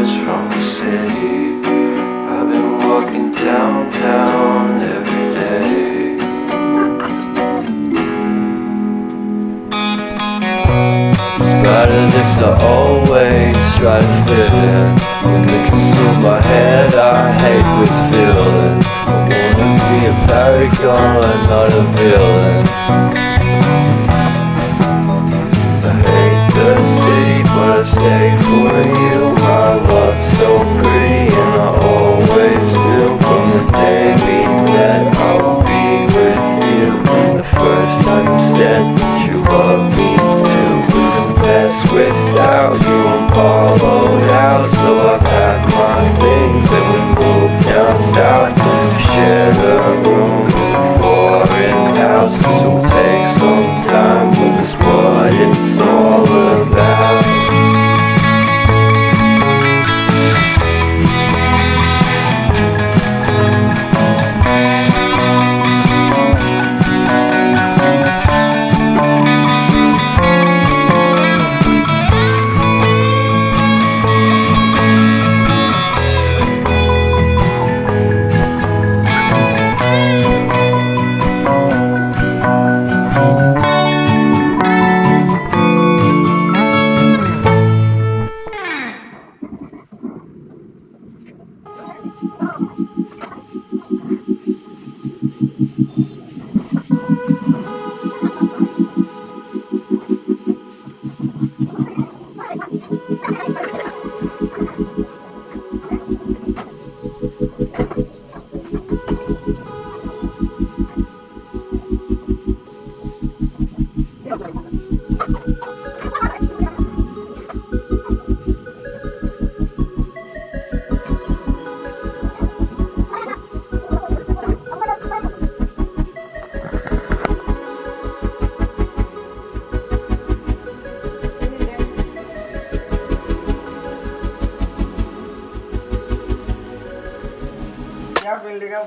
hours from the city. I've been walking downtown every day. In spite of this, I always try to fit in. When they consume my head, I hate this feeling. I wanna be a paragon, not a villain. I hate the city, but I stay for you. My love's so pretty, and I always knew from the day we met I would be with you. The first time you said that you love me too. Couldn't pass without you, I'm hollowed out. So I packed my things and we moved down south. We shared a room in a foreign house. This will take some time, but it's what it's all about. क्या field का